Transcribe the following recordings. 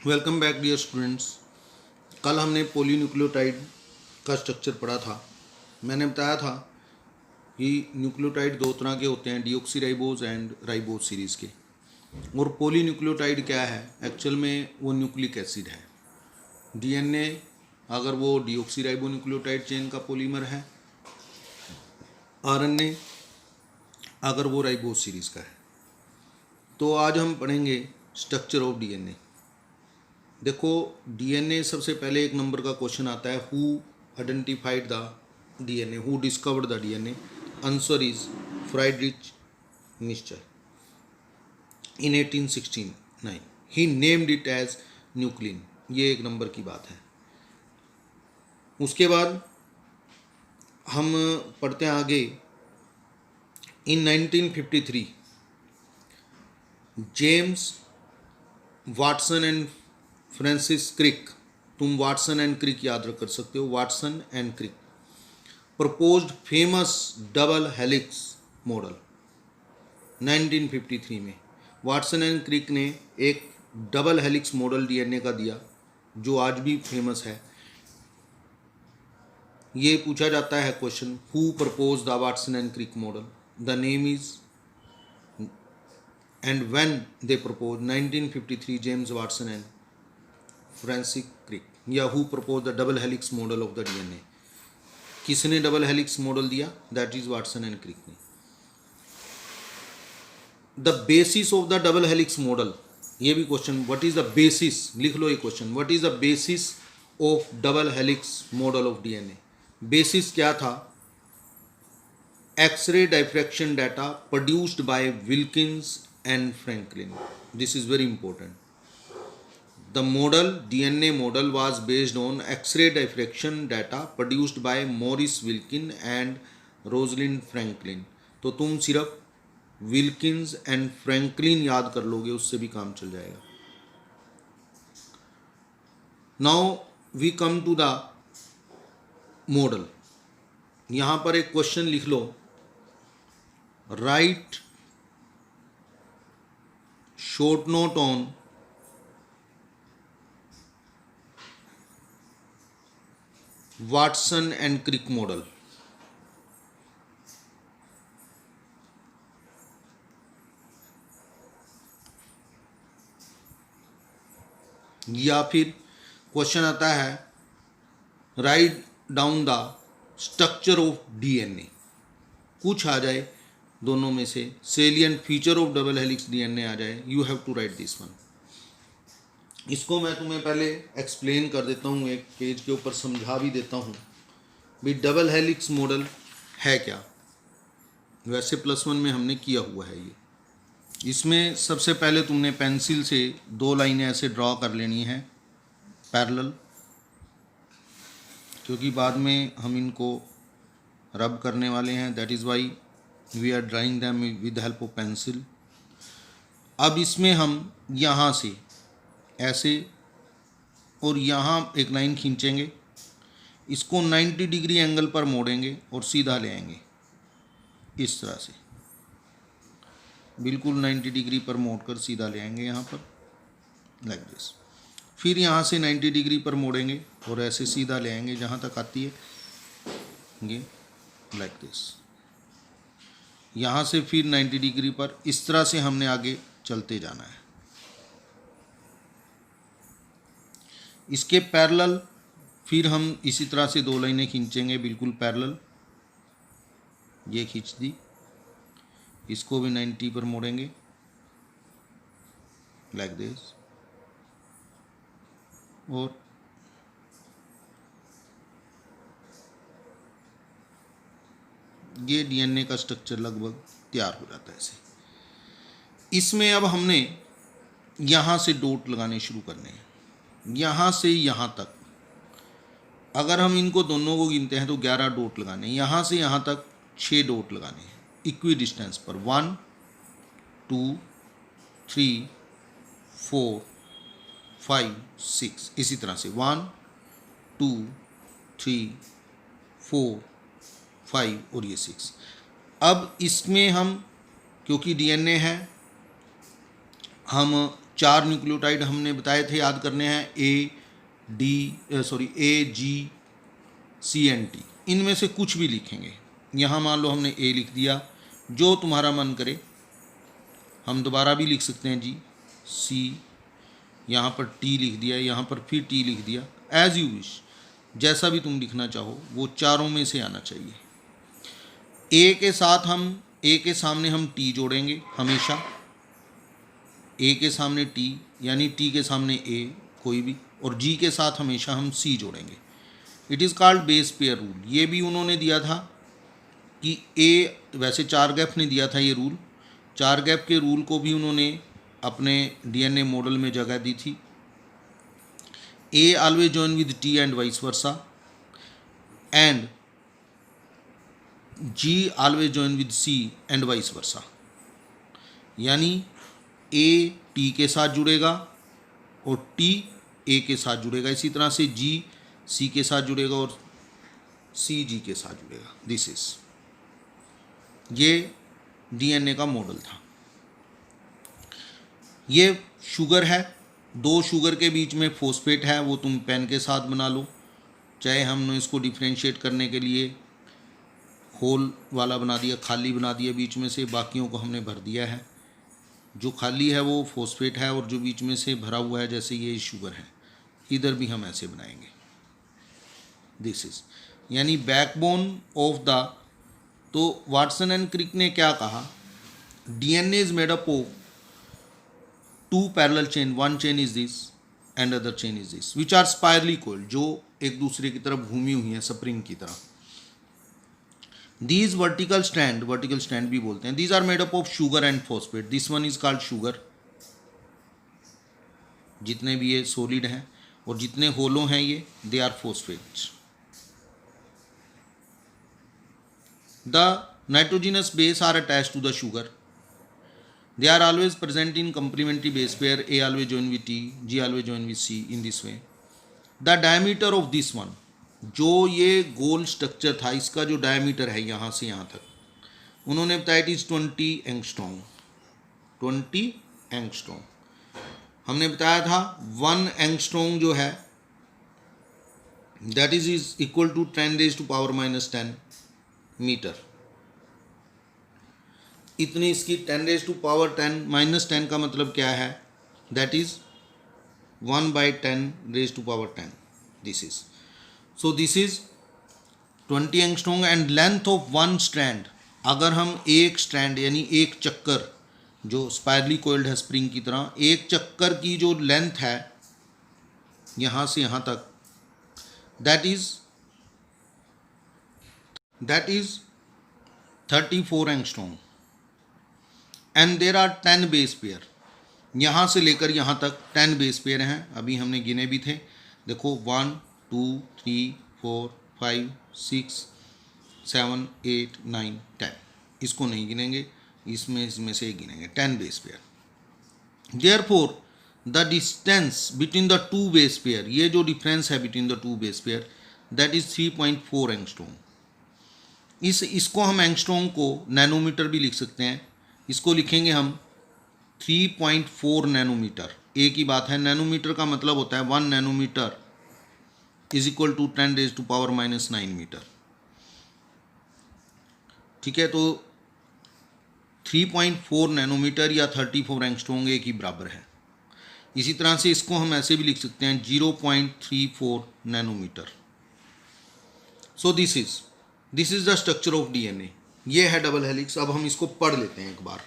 Welcome back dear students. कल हमने polynucleotide का स्ट्रक्चर पढ़ा था। मैंने बताया था कि न्यूक्लियोटाइड दो तरह के होते हैं, डीऑक्सीराइबोज एंड राइबोज सीरीज़ के। और पॉलीन्यूक्लियोटाइड क्या है? एक्चुअल में वो न्यूक्लिक एसिड है। डीएनए अगर वो डीऑक्सीराइबोन्यूक्लियोटाइड चेन का पॉलीमर है, आरएनए अगर वो राइबोज सीरीज़ का है। तो आज हम पढ़ेंगे स्ट्रक्चर ऑफ डीएनए। देखो, डीएनए सबसे पहले एक नंबर का क्वेश्चन आता है, who identified the DNA, who discovered the DNA? Answer is Friedrich Miescher in 1869। He named it as nuclein. ये एक नंबर की बात है। उसके बाद हम पढ़ते हैं आगे। In 1953 James Watson and Francis Crick, तुम वाटसन एंड क्रिक याद रख कर सकते हो, Watson and Crick proposed famous double helix model 1953 में। वाटसन एंड क्रिक ने एक डबल हेलिक्स मॉडल डीएनए का दिया जो आज भी फेमस है। ये पूछा जाता है question, who propose the Watson and Crick model? The name is and when they propose 1953 James Watson and Francis Crick, या who propose the double helix model of the DNA. किसने डबल हेलिक्स मॉडल दिया? That is Watson and Crick ने। The basis of the double helix model, ये भी question, what is the basis? लिख लो ये question, what is the basis of double helix model of DNA? Basis क्या था? X ray diffraction data produced by Wilkins and Franklin. This is very important. The model, DNA model, was based on X-ray diffraction data produced by Maurice Wilkin and Rosalind Franklin। तो तुम सिर्फ Wilkins and Franklin याद कर लोगे, उससे भी काम चल जाएगा। Now we come to the model. यहाँ पर एक क्वेश्चन लिख लो, write short note on Watson and Crick model. या फिर क्वेश्चन आता है, write down the structure of DNA. कुछ आ जाए दोनों में से, salient feature of double helix DNA आ जाए, you have to write this one. इसको मैं तुम्हें पहले एक्सप्लेन कर देता हूँ, एक पेज के ऊपर समझा भी देता हूँ भी डबल हेलिक्स मॉडल है क्या। वैसे +1 में हमने किया हुआ है ये। इसमें सबसे पहले तुमने पेंसिल से दो लाइनें ऐसे ड्रॉ कर लेनी है पैरेलल, क्योंकि बाद में हम इनको रब करने वाले हैं, that is why we are drawing them with help of pencil. अब इसमें हम यहाँ से ऐसे और यहाँ एक लाइन खींचेंगे, इसको 90 डिग्री एंगल पर मोड़ेंगे और सीधा ले आएंगे इस तरह से, बिल्कुल 90 डिग्री पर मोड़कर सीधा ले आएंगे यहाँ पर, लाइक दिस। फिर यहाँ से 90 डिग्री पर मोड़ेंगे और ऐसे सीधा ले आएंगे जहाँ तक आती है ये, लाइक दिस। यहाँ से फिर 90 डिग्री पर, इस तरह से हमने आगे चलते जाना है। इसके पैरेलल फिर हम इसी तरह से दो लाइनें खींचेंगे बिल्कुल पैरेलल, ये खींच दी, इसको भी 90 पर मोड़ेंगे लाइक दिस, और ये डीएनए का स्ट्रक्चर लगभग तैयार हो जाता है ऐसे। इसमें अब हमने यहाँ से डॉट लगाने शुरू करने हैं, यहाँ से यहाँ तक। अगर हम इनको दोनों को गिनते हैं तो 11 डॉट लगाने हैं। यहाँ से यहाँ तक 6 डॉट लगाने हैं इक्वी डिस्टेंस पर, 1 2 3 4 5 6, इसी तरह से 1 2 3 4 5 और ये 6। अब इसमें हम, क्योंकि डीएनए है, हम 4 न्यूक्लियोटाइड हमने बताए थे, याद करने हैं, AGCNT। इनमें से कुछ भी लिखेंगे। यहाँ मान लो हमने A लिख दिया, जो तुम्हारा मन करे। हम दोबारा भी लिख सकते हैं जी, C, यहाँ पर T लिख दिया, यहाँ पर फिर T लिख दिया, एज यू विश, जैसा भी तुम लिखना चाहो, वो चारों में से आना चाहिए। A के साथ हम, A के सामने हम T जोड़ेंगे हमेशा, A के सामने T, यानी T के सामने A कोई भी, और G के साथ हमेशा हम C जोड़ेंगे। It is called base pair rule. ये भी उन्होंने दिया था कि A, वैसे 4 गैप ने दिया था ये रूल, 4 गैप के रूल को भी उन्होंने अपने DNA मॉडल में जगह दी थी। A always join with T and vice versa, and G always join with C and vice versa। यानी A T के साथ जुड़ेगा और T A के साथ जुड़ेगा, इसी तरह से G C के साथ जुड़ेगा और C G के साथ जुड़ेगा। दिस इज, ये DNA का मॉडल था। ये शुगर है, 2 शुगर के बीच में फॉस्फेट है, वो तुम पेन के साथ बना लो, चाहे हमने इसको डिफ्रेंशिएट करने के लिए होल वाला बना दिया, खाली बना दिया बीच में से, बाकियों को हमने भर दिया है। जो खाली है वो फॉस्फेट है और जो बीच में से भरा हुआ है, जैसे ये शुगर है, इधर भी हम ऐसे बनाएंगे। दिस इज, यानी बैकबोन ऑफ द, तो वाटसन एंड क्रिक ने क्या कहा, DNA is made up of 2 parallel chain, 1 chain is this and other chain is this, which are spirally coiled, जो एक दूसरे की तरफ घूमी हुई है स्प्रिंग की तरह। These vertical strand भी बोलते हैं, these are made up of sugar and phosphate, this one is called sugar। जितने भी ये सॉलिड हैं और जितने होलो हैं ये, they are phosphates। The nitrogenous base are attached to the sugar, they are always present in complementary base pair, A always join with T, G always join with C, in this way। The diameter of this one, जो ये गोल structure था, इसका जो diameter है यहाँ से यहाँ तक, उन्होंने बताया इट इज़ 20 एंगस्ट्रॉम। 20 एंगस्ट्रॉम हमने बताया था। 1 एंगस्ट्रॉम जो है that is equal to 10⁻⁻10 metre. इतनी इसकी 10⁻10 का मतलब क्या है, that is 1/10⁻10। This is, so this is 20 angstrom and length of 1 strand, अगर हम एक स्ट्रैंड यानी एक चक्कर, जो स्पायरली कोइल्ड है स्प्रिंग की तरह, एक चक्कर की जो लेंथ है यहाँ से यहाँ तक, that is 34 angstrom and there are 10 base pair. यहाँ से लेकर यहाँ तक 10 बेस पेयर हैं, अभी हमने गिने भी थे, देखो 1 2 3 4 5 6 7 8 9 10, इसको नहीं गिनेंगे, इसमें से गिनेंगे 10 base pair. Therefore the distance between the 2 base pair, ये जो डिफरेंस है between the 2 base pair, that is 3.4 angstrom. इसको हम एंगस्ट्रॉम को नैनोमीटर भी लिख सकते हैं, इसको लिखेंगे हम 3.4 नैनोमीटर। एक ही बात है, नैनोमीटर का मतलब होता है 1 nanometre is equal to 10⁻⁻9 metre. ठीक है, तो 3.4 नैनोमीटर या 34 एंगस्ट्रॉम एक ही बराबर है। इसी तरह से इसको हम ऐसे भी लिख सकते हैं 0.34 nanometre. So this is the structure of DNA। ये है डबल हेलिक्स। अब हम इसको पढ़ लेते हैं एक बार।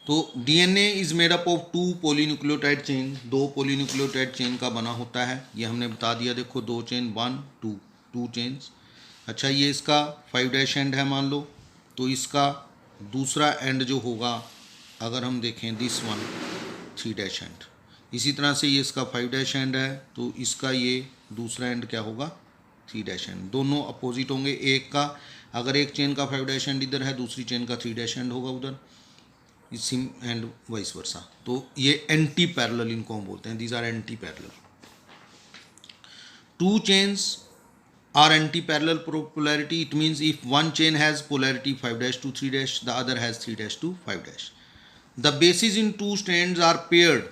तो DNA is made up of 2 polynucleotide chain, 2 polynucleotide chain का बना होता है, ये हमने बता दिया। देखो 2 चेन 1 2 चेन्स। अच्छा, ये इसका 5' एंड है मान लो, तो इसका दूसरा एंड जो होगा, अगर हम देखें दिस वन 3' एंड। इसी तरह से ये इसका 5' एंड है, तो इसका ये दूसरा एंड क्या होगा, 3' एंड। दोनों अपोजिट होंगे। एक का अगर एक चेन का 5' एंड इधर है, दूसरी चेन का 3' एंड होगा उधर, सिम एंड वाइस वर्सा। तो ये एंटी पैरेलल इनको हम बोलते हैं, these are anti parallel. 2 chains are anti parallel polarity. It means if one chain has polarity 5' to 3', the other has 3' to 5'। The bases in two strands are paired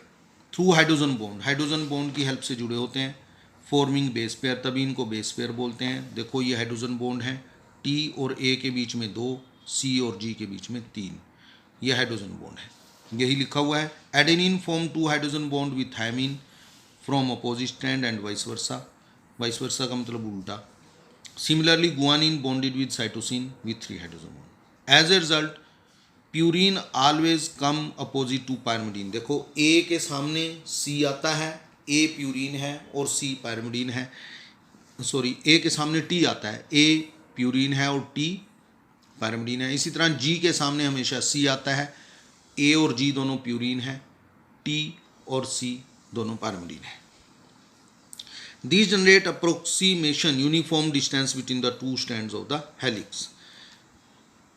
through hydrogen bond, hydrogen bond की help से जुड़े होते हैं, forming base pair, तभी इनको base pair बोलते हैं। देखो ये हाइड्रोजन बॉन्ड है, टी और ए के बीच में 2, सी और जी के बीच में 3, ये हाइड्रोजन बॉन्ड है, यही लिखा हुआ है। Adenine form 2 hydrogen bond with thymine from opposite strand and vice versa, vice versa का मतलब उल्टा। Similarly guanine bonded with cytosine with 3 hydrogen bond. As a result purine always come opposite to pyrimidine. देखो ए के सामने सी आता है, ए purine है और सी पायरिमिडीन है, सॉरी ए के सामने टी आता है, ए प्यूरिन है और टी पायरिमिडीन है। इसी तरह जी के सामने हमेशा सी आता है, ए और जी दोनों प्यूरिन है, टी और सी दोनों पायरिमिडीन है। These generate approximation uniform distance between the two strands of the helix.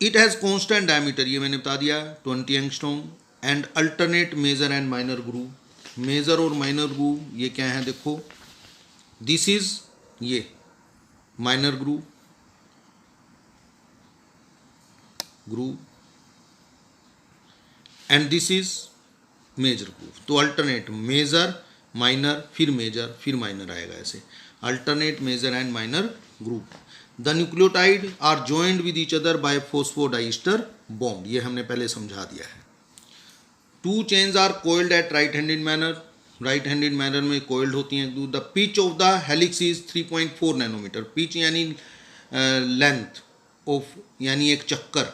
It has constant diameter, ये मैंने बता दिया 20 angstrom, and alternate major and minor groove. Major और माइनर ग्रूव ये क्या है, देखो दिस इज ये minor groove, and this is major groove. तो अल्टरनेट मेजर माइनर फिर मेजर फिर माइनर आएगा, ऐसे alternate major and minor group. The nucleotide are joined with each other by phosphodiester bond, ये हमने पहले समझा दिया है। Two chains are coiled at right handed manner, right handed manner में कोइल्ड होती हैं। The pitch of the helix is 3.4 nanometre, pitch यानी लेंथ ऑफ यानी एक चक्कर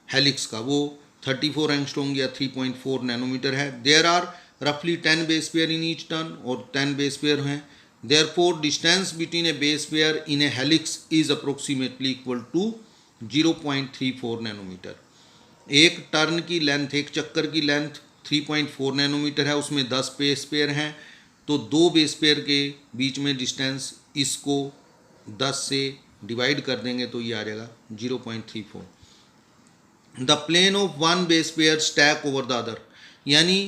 हेलिक्स का, वो 34 एंगस्ट्रॉम या 3.4 नैनोमीटर है। There are roughly 10 base pair in each turn, और 10 base pair हैं। Therefore distance between a base pair in a helix is approximately equal to 0.34 nanometre. एक टर्न की लेंथ, एक चक्कर की लेंथ 3.4 नैनोमीटर है, उसमें 10 बेस पेयर हैं, तो 2 बेस पेयर के बीच में डिस्टेंस, इसको 10 से डिवाइड कर देंगे तो ये आ जाएगा 0.34। The plane of one base pair stack over the other, यानी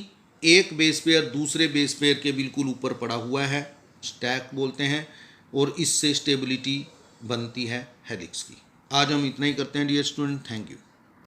एक बेस पेयर दूसरे बेस पेयर के बिल्कुल ऊपर पड़ा हुआ है, स्टैक बोलते हैं, और इससे स्टेबिलिटी बनती है हेलिक्स की। आज हम इतना ही करते हैं डियर स्टूडेंट, थैंक यू।